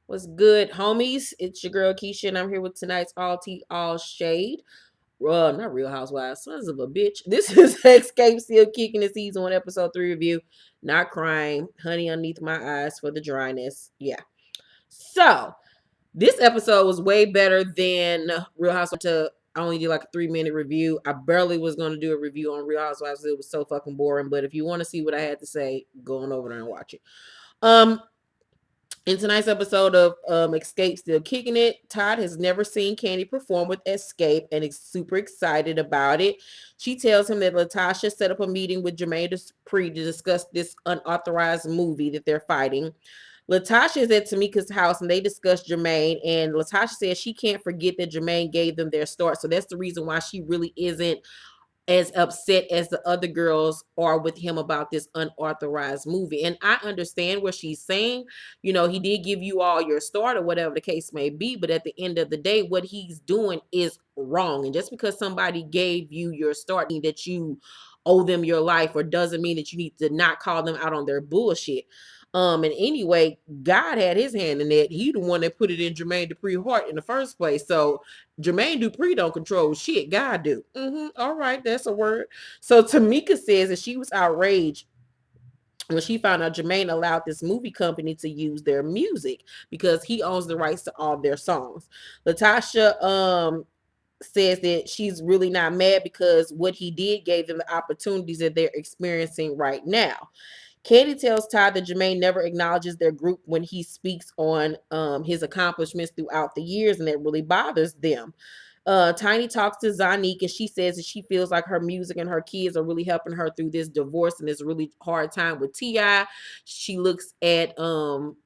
What's good, homies? It's your girl Keisha, and I'm here with tonight's All Tea, All Shade. Not Real Housewives, sons of a bitch. This is Xscape still kicking the season 1, episode 3 review. Not crying, honey underneath my eyes for the dryness. Yeah. So this episode was way better than Real Housewives. I only did like a 3-minute review. I barely was going to do a review on Real Housewives. It was so fucking boring. But if you want to see what I had to say, go on over there and watch it. In tonight's episode of Xscape Still Kicking It, Todd has never seen Candy perform with Xscape and is super excited about it. She tells him that Latasha set up a meeting with Jermaine Dupri to discuss this unauthorized movie that they're fighting. Latasha is at Tamika's house and they discuss Jermaine, and Latasha says she can't forget that Jermaine gave them their start. So that's the reason why she really isn't as upset as the other girls are with him about this unauthorized movie. And I understand what she's saying. You know, he did give you all your start or whatever the case may be, but at the end of the day, what he's doing is wrong. And just because somebody gave you your start that you owe them your life, or doesn't mean that you need to not call them out on their bullshit. And anyway, God had his hand in that. He the one that put it in Jermaine Dupri's heart in the first place. So Jermaine Dupri don't control shit. God do. All right, that's a word. So Tamika says that she was outraged when she found out Jermaine allowed this movie company to use their music because he owns the rights to all their songs. Latasha says that she's really not mad because what he did gave them the opportunities that they're experiencing right now. Katie tells Todd that Jermaine never acknowledges their group when he speaks on his accomplishments throughout the years, and that really bothers them. Tiny talks to Zanique, and she says that she feels like her music and her kids are really helping her through this divorce and this really hard time with Ti. She looks at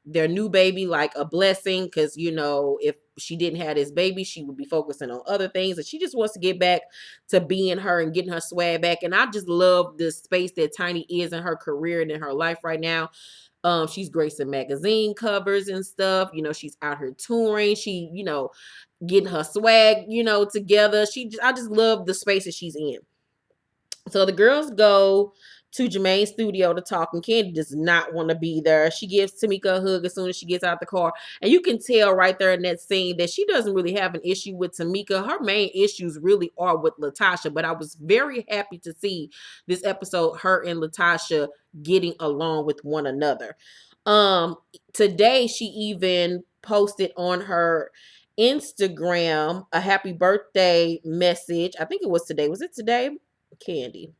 their new baby like a blessing because, you know, if she didn't have this baby, she would be focusing on other things, and she just wants to get back to being her and getting her swag back. And I just love the space that Tiny is in her career and in her life right now. She's gracing magazine covers and stuff. You know, she's out here touring. She, you know, getting her swag, you know, together. I just love the space that she's in. So the girls go to Jermaine's studio to talk, and Candy does not want to be there. She gives Tamika a hug as soon as she gets out the car. And you can tell right there in that scene that she doesn't really have an issue with Tamika. Her main issues really are with Latasha. But I was very happy to see this episode, her and Latasha getting along with one another. Today she even posted on her Instagram a happy birthday message. I think it was today. Was it today? Candy.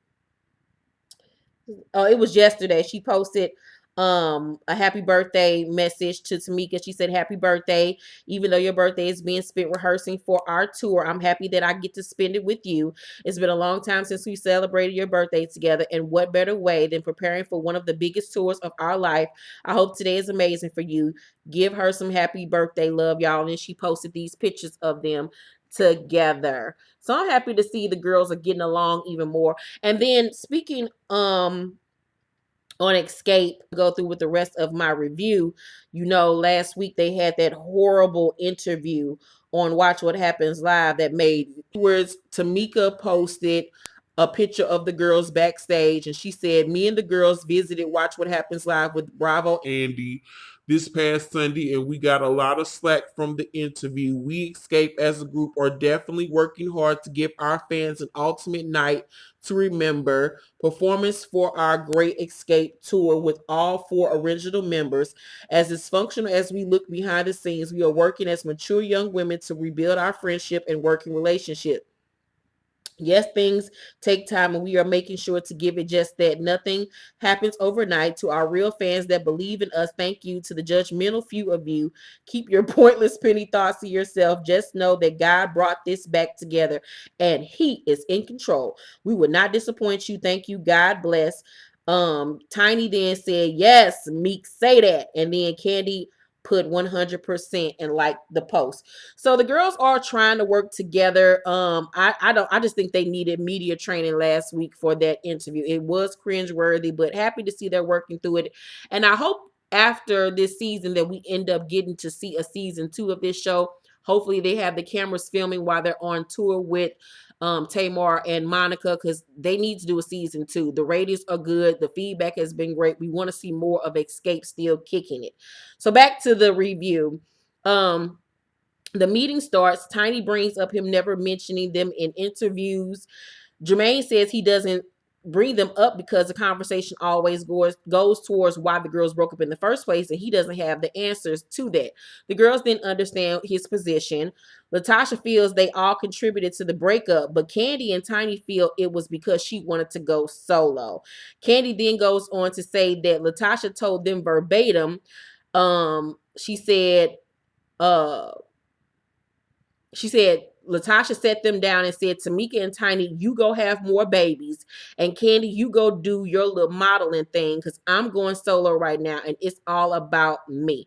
Oh, it was yesterday. She posted a happy birthday message to Tamika. She said, "Happy birthday. Even though your birthday is being spent rehearsing for our tour, I'm happy that I get to spend it with you. It's been a long time since we celebrated your birthday together, and what better way than preparing for one of the biggest tours of our life. I hope today is amazing for you. Give her some happy birthday love, y'all." And then she posted these pictures of them together. So I'm happy to see the girls are getting along even more. And then speaking on Xscape, go through with the rest of my review. You know, last week they had that horrible interview on Watch What Happens Live that made words. Tamika posted a picture of the girls backstage, and she said, "Me and the girls visited Watch What Happens Live with Bravo Andy this past Sunday, and we got a lot of slack from the interview. We Xscape as a group are definitely working hard to give our fans an ultimate night to remember. Performance for our great Xscape tour with all 4 original members. As dysfunctional as we look behind the scenes, we are working as mature young women to rebuild our friendship and working relationship. Yes, things take time, and we are making sure to give it just that. Nothing happens overnight. To our real fans that believe in us, thank you. To the judgmental few of you, keep your pointless penny thoughts to yourself. Just know that God brought this back together, and he is in control. We will not disappoint you. Thank you. God bless." Tiny then said, "Yes, Meek, say that." And then Candy put 100% and like the post. So the girls are trying to work together. I just think they needed media training last week for that interview. It was cringeworthy, but happy to see they're working through it. And I hope after this season that we end up getting to see a season 2 of this show. Hopefully they have the cameras filming while they're on tour with Tamar and Monica, because they need to do a season 2. The ratings are good. The feedback has been great. We want to see more of Xscape still kicking it. So back to the review. The meeting starts. Tiny brings up him never mentioning them in interviews. Jermaine says he doesn't bring them up because the conversation always goes towards why the girls broke up in the first place, and he doesn't have the answers to that. The girls didn't understand his position. Latasha feels they all contributed to the breakup, but Candy and Tiny feel it was because she wanted to go solo. Candy then goes on to say that Latasha told them verbatim. She said, uh, Latasha set them down and said, Tamika and Tiny, you go have more babies. And Candy, you go do your little modeling thing because I'm going solo right now and it's all about me.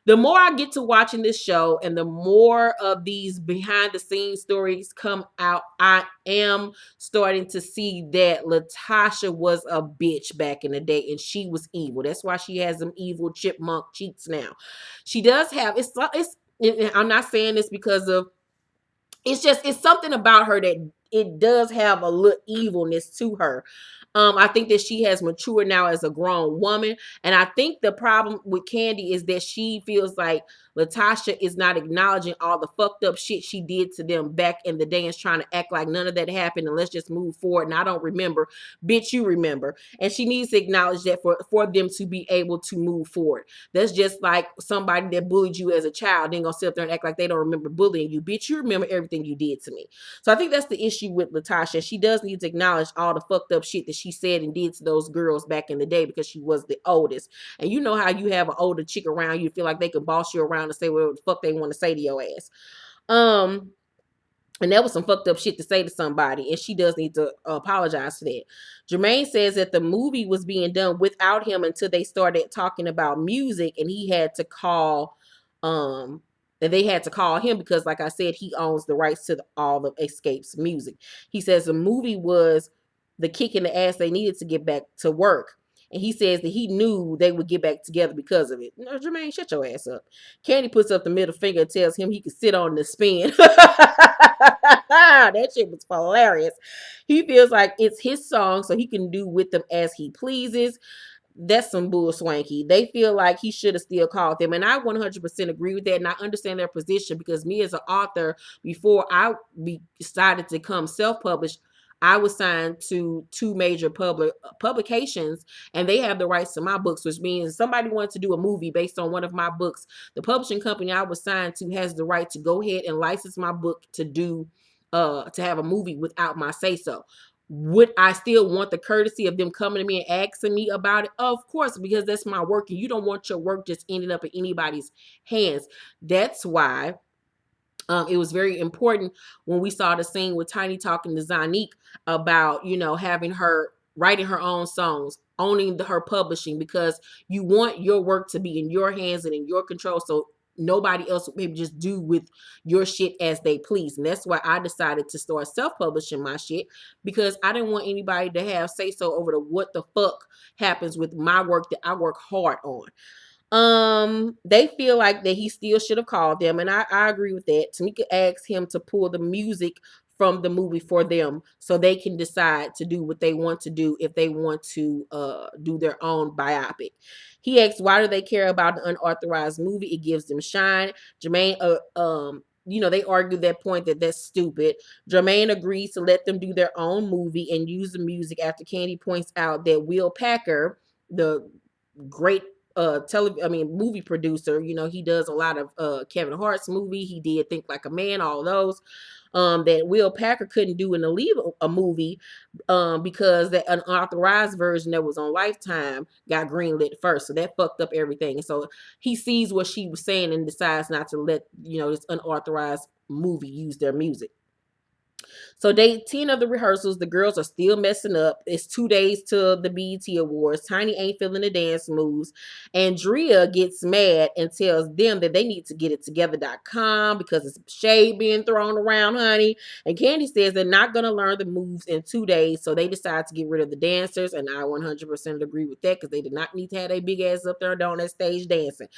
The more I get to watching this show and the more of these behind the scenes stories come out, I am starting to see that Latasha was a bitch back in the day and she was evil. That's why she has them evil chipmunk cheeks now. She does have, I'm not saying this because of, it's something about her that it does have a little evilness to her. I think that she has matured now as a grown woman. And I think the problem with Candy is that she feels like Latasha is not acknowledging all the fucked up shit she did to them back in the day and is trying to act like none of that happened and let's just move forward. And I don't remember. Bitch, you remember. And she needs to acknowledge that for them to be able to move forward. That's just like somebody that bullied you as a child. Then gonna sit up there and act like they don't remember bullying you. Bitch, you remember everything you did to me. So I think that's the issue with Latasha. She does need to acknowledge all the fucked up shit that she said and did to those girls back in the day because she was the oldest. And you know how you have an older chick around, you feel like they can boss you around and say whatever the fuck they want to say to your ass. And that was some fucked up shit to say to somebody, and she does need to apologize for that. Jermaine says that the movie was being done without him until they started talking about music, and he had to call, and they had to call him because, like I said, he owns the rights to all of Xscape's music. He says the movie was the kick in the ass they needed to get back to work. And he says that he knew they would get back together because of it. No, Jermaine, shut your ass up. Candy puts up the middle finger and tells him he could sit on the spin. That shit was hilarious. He feels like it's his song, so he can do with them as he pleases. That's some bull swanky. They feel like he should have still called them. And I 100% agree with that. And I understand their position because me as an author, before I decided to come self-published, I was signed to two major publications, and they have the rights to my books, which means if somebody wanted to do a movie based on one of my books, the publishing company I was signed to has the right to go ahead and license my book to do to have a movie without my say so. Would I still want the courtesy of them coming to me and asking me about it? Of course, because that's my work, and you don't want your work just ending up in anybody's hands. That's why it was very important when we saw the scene with Tiny talking to Zanique about, having her writing her own songs, owning her publishing, because you want your work to be in your hands and in your control. So nobody else will maybe just do with your shit as they please. And that's why I decided to start self-publishing my shit, because I didn't want anybody to have say so over the what the fuck happens with my work that I work hard on. They feel like that he still should have called them, and I agree with that. Tamika asked him to pull the music from the movie for them so they can decide to do what they want to do if they want to do their own biopic. He asked, why do they care about the unauthorized movie? It gives them shine. Jermaine they argue that point that that's stupid. Jermaine agrees to let them do their own movie and use the music after Candy points out that Will Packer, the great movie producer, he does a lot of Kevin Hart's movie. He did Think Like a Man, all those. That Will Packer couldn't do an illegal a movie because that unauthorized version that was on Lifetime got greenlit first. So that fucked up everything. And so he sees what she was saying and decides not to let, this unauthorized movie use their music. So day 10 of the rehearsals, the girls are still messing up. It's 2 days to the BET Awards. Tiny ain't feeling the dance moves. Andrea gets mad and tells them that they need to get it together.com because it's shade being thrown around, honey. And Candy says they're not going to learn the moves in 2 days, so they decide to get rid of the dancers. And I 100% agree with that because they did not need to have their big ass up there on that stage dancing.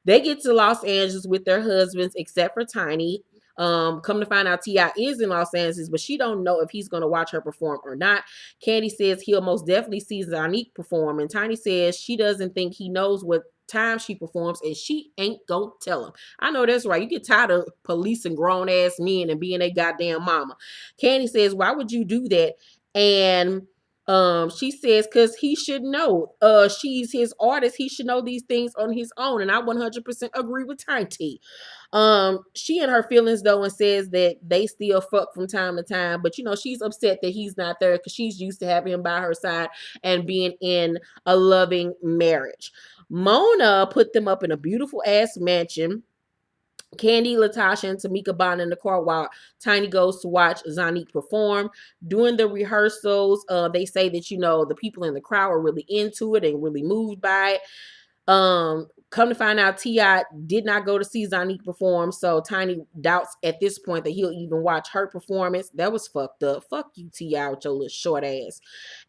They get to Los Angeles with their husbands, except for Tiny. Come to find out, T.I. is in Los Angeles, but she don't know if he's going to watch her perform or not. Candy says he'll most definitely see Zanique perform, and Tiny says she doesn't think he knows what time she performs, and she ain't gonna tell him. I know that's right. You get tired of policing grown ass men and being a goddamn mama. Candy says, why would you do that? And she says, because he should know. She's his artist. He should know these things on his own. And I 100% agree with Tiny. She in her feelings though, and says that they still fuck from time to time, but she's upset that he's not there because she's used to having him by her side and being in a loving marriage. Mona put them up in a beautiful ass mansion. Candy, Latasha, and Tamika bond in the car while Tiny goes to watch Zanique perform. During the rehearsals, they say that the people in the crowd are really into it and really moved by it. Come to find out, T.I. did not go to see Zanique perform, so Tiny doubts at this point that he'll even watch her performance. That was fucked up. Fuck you, T.I., with your little short ass.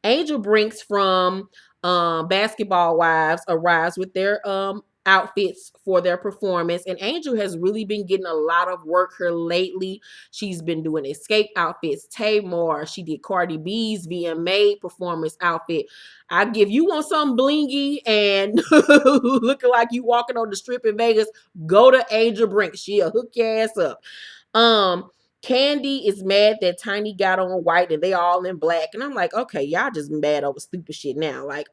Angel Brinks from Basketball Wives arrives with their outfits for their performance, and Angel has really been getting a lot of work here lately. She's been doing Xscape outfits, Tamar. She did Cardi B's VMA performance outfit. I give you want something blingy and looking like you walking on the strip in Vegas, go to Angel Brinks. She'll hook your ass up. Candy is mad that Tiny got on white and they all in black. And I'm like, okay, y'all just mad over stupid shit now. Like,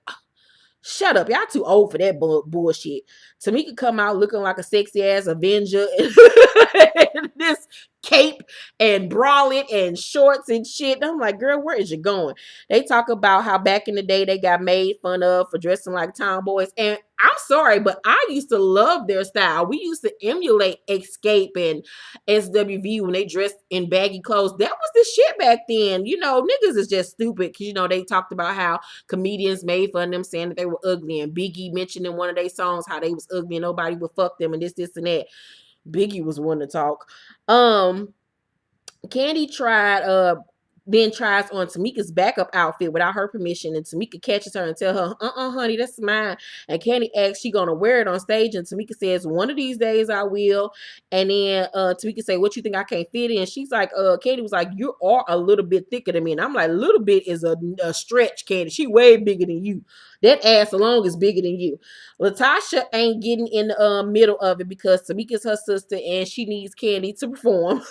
shut up. Y'all too old for that bullshit. Tamika come out looking like a sexy ass Avenger in this cape and bralette and shorts and shit. And I'm like, girl, where is you going? They talk about how back in the day they got made fun of for dressing like tomboys. And I'm sorry, but I used to love their style. We used to emulate Xscape and SWV when they dressed in baggy clothes. That was the shit back then. Niggas is just stupid because, they talked about how comedians made fun of them saying that they were ugly. And Biggie mentioned in one of their songs how they was ugly and nobody would fuck them and this, and that. Biggie was one to talk. Candy then tries on Tamika's backup outfit without her permission, and Tamika catches her and tell her, honey, that's mine. And Candy asks she gonna wear it on stage, and Tamika says, one of these days I will. And then Tamika say, what you think I can't fit in? She's like, Candy was like, you are a little bit thicker than me. And I'm like, little bit is a stretch, Candy. She way bigger than you. That ass alone is bigger than you. Latasha ain't getting in the middle of it because Tamika's her sister and she needs Candy to perform.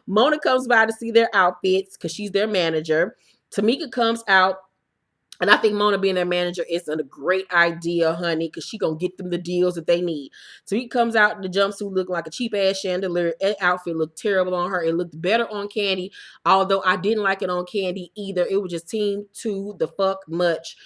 Mona comes by to see their outfits because she's their manager. Tamika comes out. And I think Mona being their manager is a great idea, honey, because she going to get them the deals that they need. So he comes out in the jumpsuit looking like a cheap-ass chandelier. That outfit looked terrible on her. It looked better on Candy, although I didn't like it on Candy either. It was just team too the fuck much.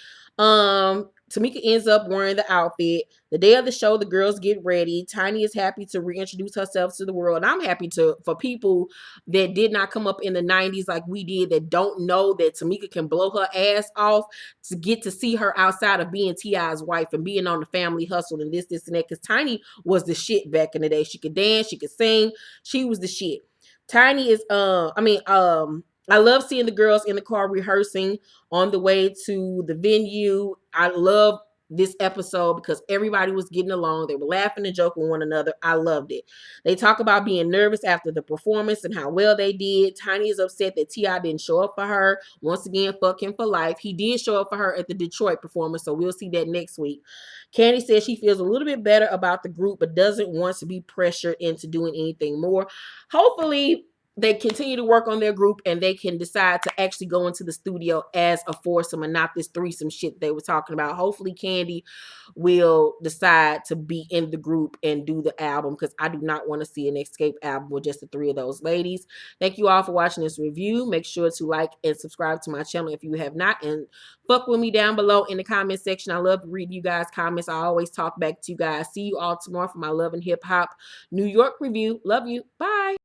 Tamika ends up wearing the outfit. The day of the show, the girls get ready. Tiny is happy to reintroduce herself to the world. And I'm happy for people that did not come up in the 90s like we did, that don't know that Tamika can blow her ass off, to get to see her outside of being T.I.'s wife and being on the family hustle and this, and that. Because Tiny was the shit back in the day. She could dance, she could sing. She was the shit. Tiny is, I love seeing the girls in the car rehearsing on the way to the venue. I love this episode because everybody was getting along. They were laughing and joking with one another. I loved it. They talk about being nervous after the performance and how well they did. Tiny is upset that T.I. didn't show up for her. Once again, fuck him for life. He did show up for her at the Detroit performance, so we'll see that next week. Candy says she feels a little bit better about the group, but doesn't want to be pressured into doing anything more. Hopefully, they continue to work on their group and they can decide to actually go into the studio as a foursome and not this threesome shit they were talking about. Hopefully Candy will decide to be in the group and do the album, because I do not want to see an Xscape album with just the three of those ladies. Thank you all for watching this review. Make sure to like and subscribe to my channel if you have not, and fuck with me down below in the comment section. I love to read you guys' comments. I always talk back to you guys. See you all tomorrow for my Love and Hip Hop New York review. Love you. Bye.